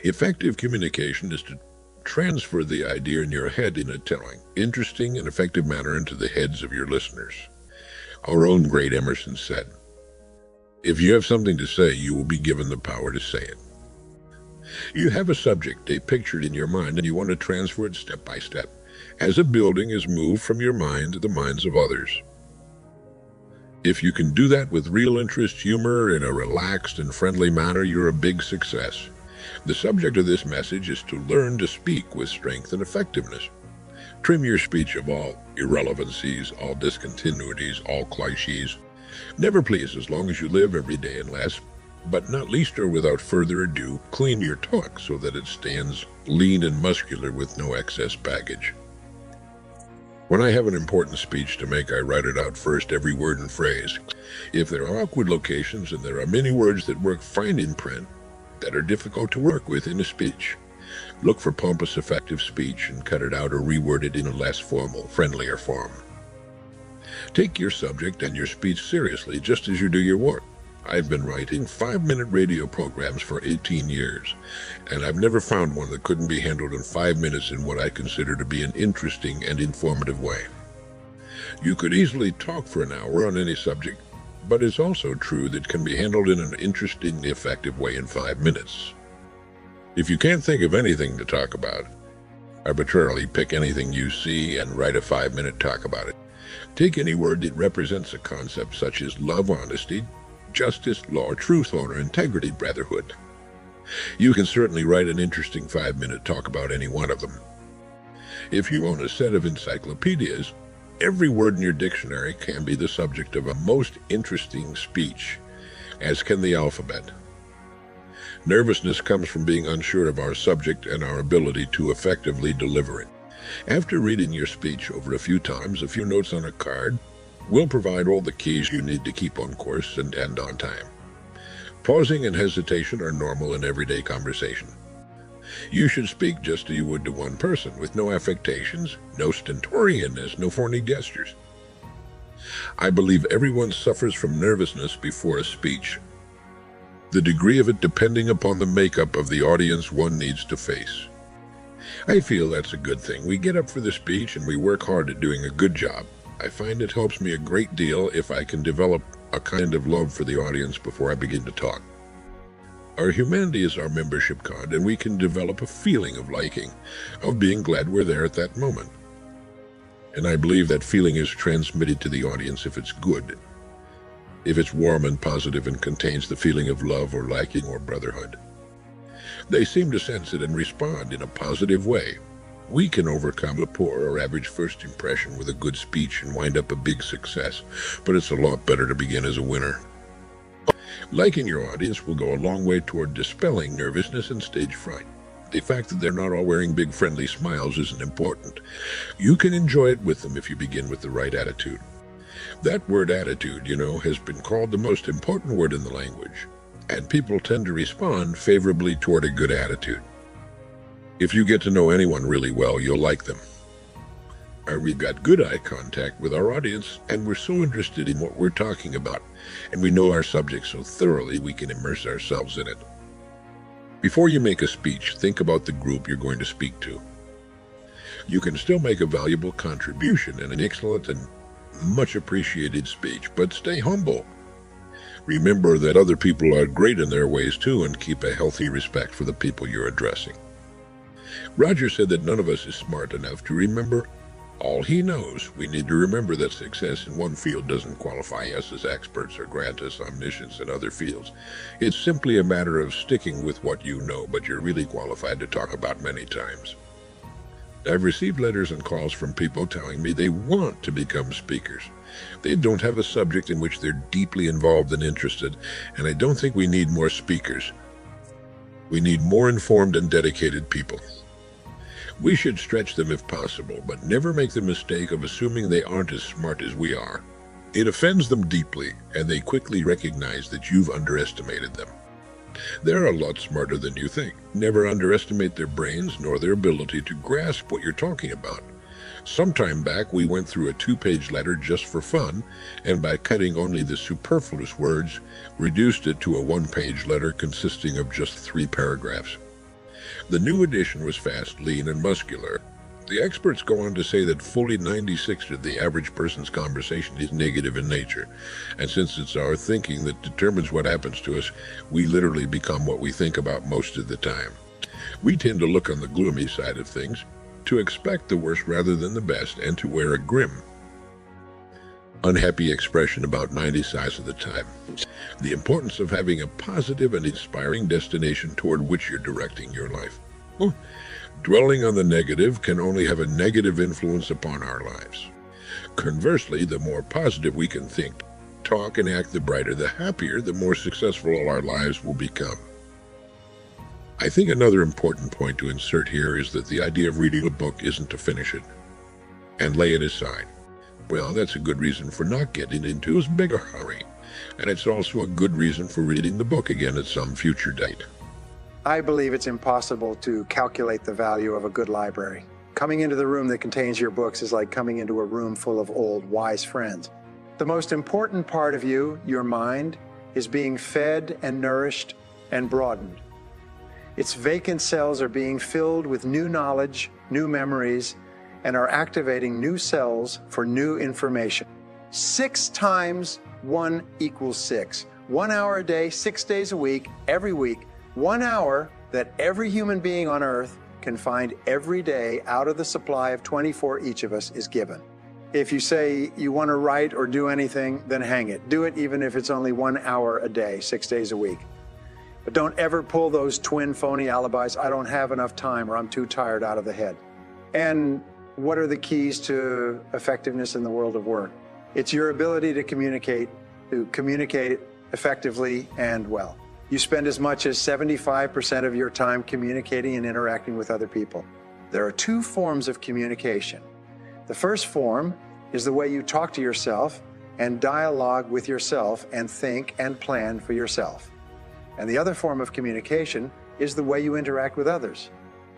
Effective communication is to transfer the idea in your head in a telling, interesting, and effective manner into the heads of your listeners. Our own great Emerson said, "If you have something to say, you will be given the power to say it." You have a subject, a picture in your mind, and you want to transfer it step by step, as a building is moved from your mind to the minds of others. If you can do that with real interest, humor, in a relaxed and friendly manner, you're a big success. The subject of this message is to learn to speak with strength and effectiveness. Trim your speech of all irrelevancies, all discontinuities, all cliches. Never please as long as you live every day, and last but not least or without further ado, clean your talk so that it stands lean and muscular with no excess baggage. When I have an important speech to make, I write it out first, every word and phrase. If there are awkward locations and there are many words that work fine in print that are difficult to work with in a speech, look for pompous, effective speech and cut it out or reword it in a less formal, friendlier form. Take your subject and your speech seriously, just as you do your work. I've been writing 5-minute radio programs for 18 years, and I've never found one that couldn't be handled in 5 minutes in what I consider to be an interesting and informative way. You could easily talk for an hour on any subject, but it's also true that it can be handled in an interesting, effective way in 5 minutes. If you can't think of anything to talk about, arbitrarily pick anything you see and write a 5-minute talk about it. Take any word that represents a concept such as love, honesty, justice, law, truth, honor, integrity, brotherhood. You can certainly write an interesting 5-minute talk about any one of them. If you own a set of encyclopedias, every word in your dictionary can be the subject of a most interesting speech, as can the alphabet. Nervousness comes from being unsure of our subject and our ability to effectively deliver it. After reading your speech over a few times, a few notes on a card will provide all the keys you need to keep on course and end on time. Pausing and hesitation are normal in everyday conversation. You should speak just as you would to one person, with no affectations, no stentorianness, no phony gestures. I believe everyone suffers from nervousness before a speech, the degree of it depending upon the makeup of the audience one needs to face. I feel that's a good thing. We get up for the speech and we work hard at doing a good job. I find it helps me a great deal if I can develop a kind of love for the audience before I begin to talk. Our humanity is our membership card, and we can develop a feeling of liking, of being glad we're there at that moment. And I believe that feeling is transmitted to the audience if it's good, if it's warm and positive and contains the feeling of love or liking or brotherhood. They seem to sense it and respond in a positive way. We can overcome a poor or average first impression with a good speech and wind up a big success, but it's a lot better to begin as a winner. Liking your audience will go a long way toward dispelling nervousness and stage fright. The fact that they're not all wearing big friendly smiles isn't important. You can enjoy it with them if you begin with the right attitude. That word attitude, has been called the most important word in the language, and people tend to respond favorably toward a good attitude. If you get to know anyone really well, you'll like them. We've got good eye contact with our audience, and we're so interested in what we're talking about, and we know our subject so thoroughly we can immerse ourselves in it. Before you make a speech, think about the group you're going to speak to. You can still make a valuable contribution in an excellent and much appreciated speech, but stay humble. Remember that other people are great in their ways too, and keep a healthy respect for the people you're addressing. Roger said that none of us is smart enough to remember all he knows. We need to remember that success in one field doesn't qualify us as experts or grant us omniscience in other fields. It's simply a matter of sticking with what you know, but you're really qualified to talk about many times. I've received letters and calls from people telling me they want to become speakers. They don't have a subject in which they're deeply involved and interested, and I don't think we need more speakers. We need more informed and dedicated people. We should stretch them if possible, but never make the mistake of assuming they aren't as smart as we are. It offends them deeply, and they quickly recognize that you've underestimated them. They're a lot smarter than you think. Never underestimate their brains nor their ability to grasp what you're talking about. Some time back, we went through a 2-page letter just for fun, and by cutting only the superfluous words, reduced it to a 1-page letter consisting of just 3 paragraphs. The new addition was fast, lean, and muscular. The experts go on to say that fully 96% of the average person's conversation is negative in nature. And since it's our thinking that determines what happens to us, we literally become what we think about most of the time. We tend to look on the gloomy side of things, to expect the worst rather than the best, and to wear a grim, unhappy expression about 90% of the time. The importance of having a positive and inspiring destination toward which you're directing your life. Dwelling on the negative can only have a negative influence upon our lives. Conversely, the more positive we can think, talk, and act, the brighter, the happier, the more successful our lives will become. I think another important point to insert here is that the idea of reading a book isn't to finish it and lay it aside. Well, that's a good reason for not getting into as big a hurry, and it's also a good reason for reading the book again at some future date. I believe it's impossible to calculate the value of a good library. Coming into the room that contains your books is like coming into a room full of old, wise friends. The most important part of you, your mind, is being fed and nourished and broadened. Its vacant cells are being filled with new knowledge, new memories, and are activating new cells for new information. 6 times 1 equals 6. 1 hour a day, 6 days a week, every week. 1 hour that every human being on earth can find every day out of the supply of 24 each of us is given. If you say you want to write or do anything, then hang it. Do it even if it's only 1 hour a day, 6 days a week. But don't ever pull those twin phony alibis, I don't have enough time or I'm too tired, out of the head. And what are the keys to effectiveness in the world of work? It's your ability to communicate effectively and well. You spend as much as 75% of your time communicating and interacting with other people. There are 2 forms of communication. The first form is the way you talk to yourself and dialogue with yourself and think and plan for yourself. And the other form of communication is the way you interact with others.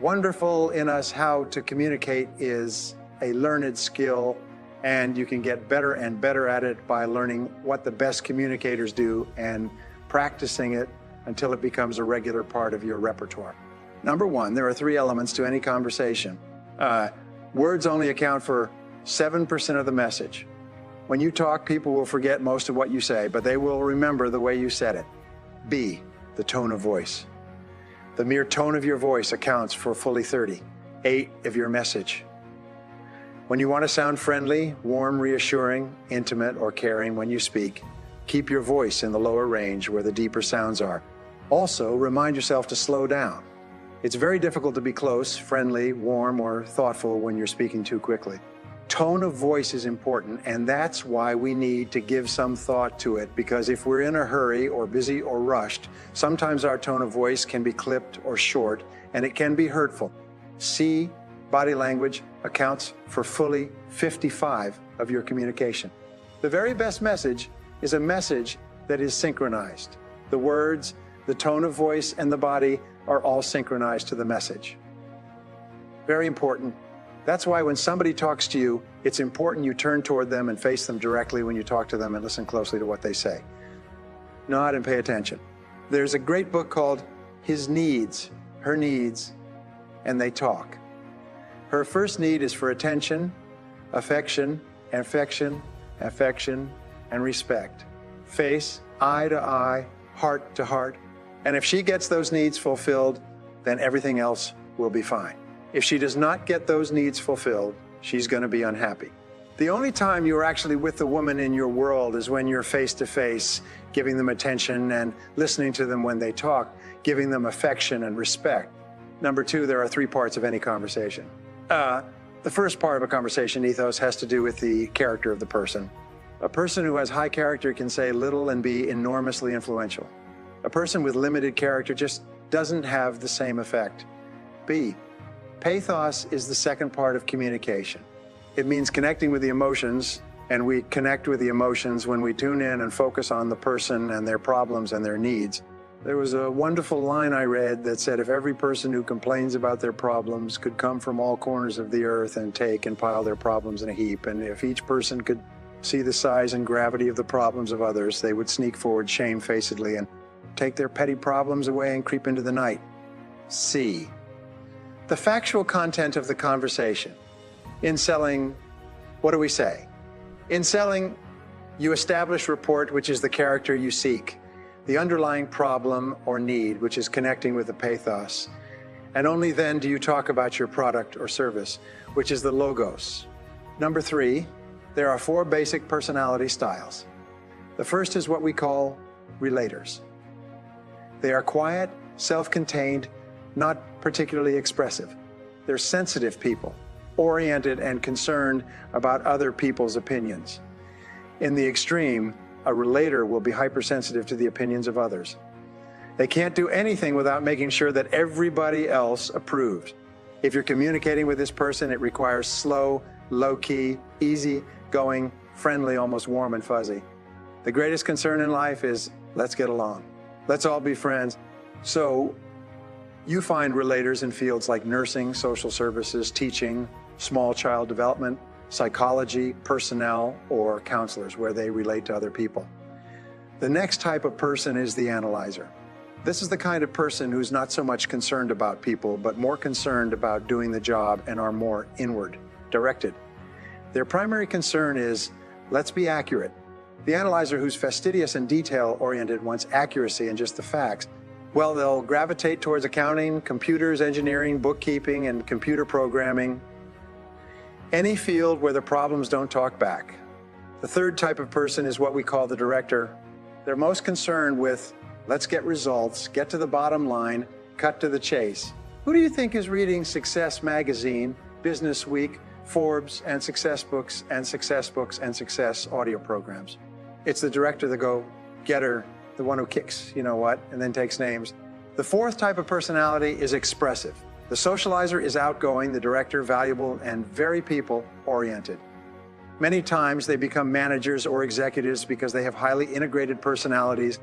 Wonderful in us how to communicate is a learned skill, and you can get better and better at it by learning what the best communicators do and practicing it until it becomes a regular part of your repertoire. Number 1, there are 3 elements to any conversation. Words only account for 7% of the message. When you talk, people will forget most of what you say, but they will remember the way you said it. B, the tone of voice. The mere tone of your voice accounts for fully 38 of your message. When you want to sound friendly, warm, reassuring, intimate, or caring when you speak, keep your voice in the lower range where the deeper sounds are. Also, remind yourself to slow down. It's very difficult to be close, friendly, warm, or thoughtful when you're speaking too quickly. Tone of voice is important, and that's why we need to give some thought to it, because if we're in a hurry or busy or rushed, sometimes our tone of voice can be clipped or short, and it can be hurtful. C, body language, accounts for fully 55 of your communication. The very best message is a message that is synchronized. The words, the tone of voice, and the body are all synchronized to the message. Very important. That's why when somebody talks to you, it's important you turn toward them and face them directly when you talk to them and listen closely to what they say. Nod and pay attention. There's a great book called His Needs, Her Needs, and They Talk. Her first need is for attention, affection, and respect. Face, eye to eye, heart to heart. And if she gets those needs fulfilled, then everything else will be fine. If she does not get those needs fulfilled, she's going to be unhappy. The only time you're actually with the woman in your world is when you're face to face, giving them attention and listening to them when they talk, giving them affection and respect. Number 2, there are 3 parts of any conversation. The first part of a conversation ethos has to do with the character of the person. A person who has high character can say little and be enormously influential. A person with limited character just doesn't have the same effect. B, pathos is the second part of communication. It means connecting with the emotions, and we connect with the emotions when we tune in and focus on the person and their problems and their needs. There was a wonderful line I read that said, if every person who complains about their problems could come from all corners of the earth and take and pile their problems in a heap, and if each person could see the size and gravity of the problems of others, they would sneak forward shamefacedly and take their petty problems away and creep into the night. C, The factual content of the conversation. In selling, what do we say? In selling, you establish rapport, which is the character you seek, the underlying problem or need, which is connecting with the pathos. And only then do you talk about your product or service, which is the logos. Number 3, there are 4 basic personality styles. The first is what we call relators. They are quiet, self-contained, not particularly expressive. They're sensitive people, oriented and concerned about other people's opinions. In the extreme, a relator will be hypersensitive to the opinions of others. They can't do anything without making sure that everybody else approves. If you're communicating with this person, it requires slow, low-key, easy-going, friendly, almost warm and fuzzy. The greatest concern in life is, let's get along. Let's all be friends. So you find relators in fields like nursing, social services, teaching, small child development, psychology, personnel, or counselors, where they relate to other people. The next type of person is the analyzer. This is the kind of person who's not so much concerned about people, but more concerned about doing the job and are more inward, directed. Their primary concern is, let's be accurate. The analyzer who's fastidious and detail-oriented wants accuracy and just the facts. Well, they'll gravitate towards accounting, computers, engineering, bookkeeping, and computer programming. Any field where the problems don't talk back. The third type of person is what we call the director. They're most concerned with, let's get results, get to the bottom line, cut to the chase. Who do you think is reading Success Magazine, Business Week, Forbes, and Success Books, and Success audio programs? It's the director, the go-getter, the one who kicks, you know what, and then takes names. The fourth type of personality is expressive. The socializer is outgoing, the director valuable, and very people-oriented. Many times they become managers or executives because they have highly integrated personalities.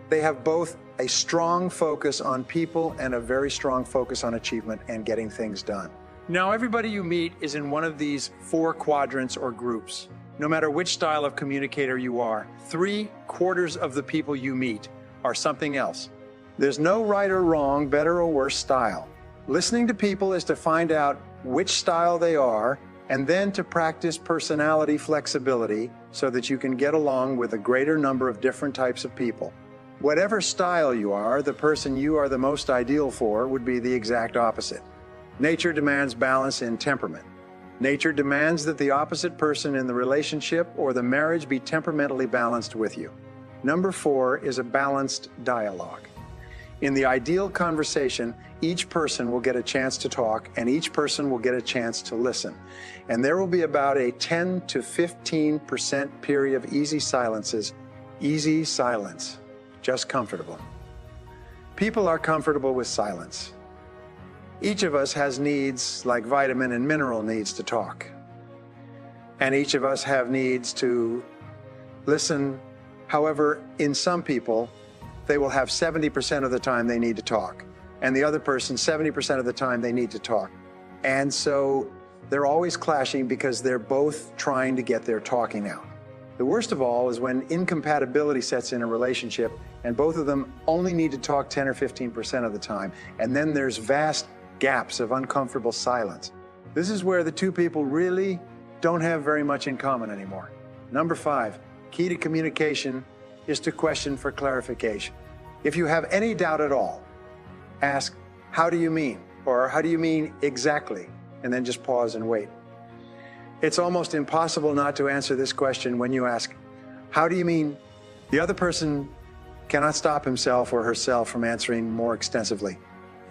They have both a strong focus on people and a very strong focus on achievement and getting things done. Now, everybody you meet is in one of these 4 quadrants or groups. No matter which style of communicator you are, 3/4 of the people you meet are something else. There's no right or wrong, better or worse style. Listening to people is to find out which style they are and then to practice personality flexibility so that you can get along with a greater number of different types of people. Whatever style you are, the person you are the most ideal for would be the exact opposite. Nature demands balance in temperament. Nature demands that the opposite person in the relationship or the marriage be temperamentally balanced with you. Number 4 is a balanced dialogue. In the ideal conversation, each person will get a chance to talk and each person will get a chance to listen. And there will be about a 10 to 15% period of easy silences. Easy silence, just comfortable. People are comfortable with silence. Each of us has needs like vitamin and mineral needs to talk. And each of us have needs to listen. However, in some people, they will have 70% of the time they need to talk. And the other person, 70% of the time they need to talk. And so they're always clashing because they're both trying to get their talking out. The worst of all is when incompatibility sets in a relationship and both of them only need to talk 10 or 15% of the time. And then there's vast gaps of uncomfortable silence. This is where the 2 people really don't have very much in common anymore. Number 5, key to communication is to question for clarification. If you have any doubt at all, ask, how do you mean? Or how do you mean exactly? And then just pause and wait. It's almost impossible not to answer this question when you ask, how do you mean? The other person cannot stop himself or herself from answering more extensively.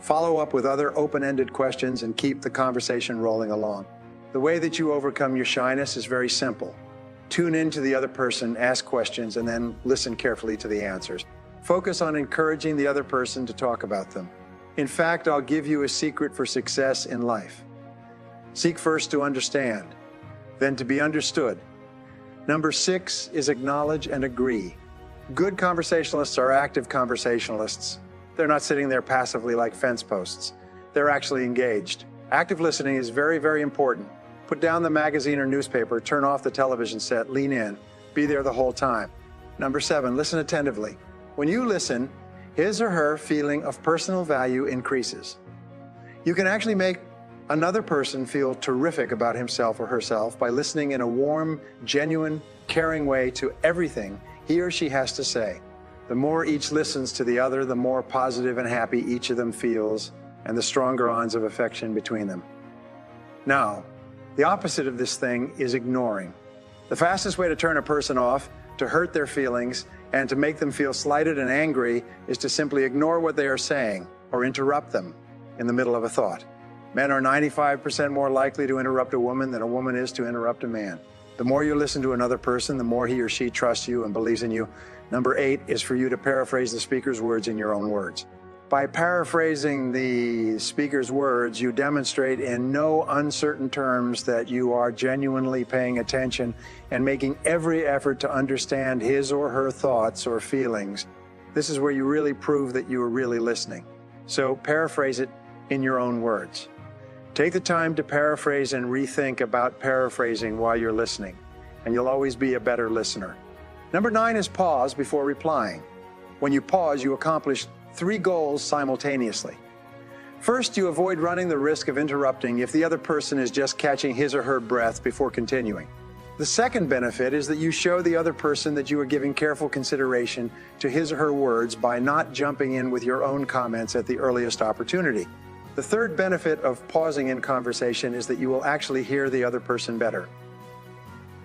Follow up with other open-ended questions and keep the conversation rolling along. The way that you overcome your shyness is very simple. Tune into the other person, ask questions, and then listen carefully to the answers. Focus on encouraging the other person to talk about them. In fact, I'll give you a secret for success in life. Seek first to understand, then to be understood. Number 6 is acknowledge and agree. Good conversationalists are active conversationalists. They're not sitting there passively like fence posts. They're actually engaged. Active listening is very, very important. Put down the magazine or newspaper, turn off the television set, lean in, be there the whole time. Number 7, listen attentively. When you listen, his or her feeling of personal value increases. You can actually make another person feel terrific about himself or herself by listening in a warm, genuine, caring way to everything he or she has to say. The more each listens to the other, the more positive and happy each of them feels, and the stronger bonds of affection between them. Now, the opposite of this thing is ignoring. The fastest way to turn a person off, to hurt their feelings, and to make them feel slighted and angry is to simply ignore what they are saying or interrupt them in the middle of a thought. Men are 95% more likely to interrupt a woman than a woman is to interrupt a man. The more you listen to another person, the more he or she trusts you and believes in you. Number 8 is for you to paraphrase the speaker's words in your own words. By paraphrasing the speaker's words, you demonstrate in no uncertain terms that you are genuinely paying attention and making every effort to understand his or her thoughts or feelings. This is where you really prove that you are really listening. So paraphrase it in your own words. Take the time to paraphrase and rethink about paraphrasing while you're listening, and you'll always be a better listener. Number 9 is pause before replying. When you pause, you accomplish 3 goals simultaneously. First, you avoid running the risk of interrupting if the other person is just catching his or her breath before continuing. The second benefit is that you show the other person that you are giving careful consideration to his or her words by not jumping in with your own comments at the earliest opportunity. The third benefit of pausing in conversation is that you will actually hear the other person better.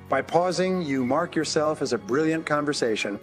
By pausing, you mark yourself as a brilliant conversation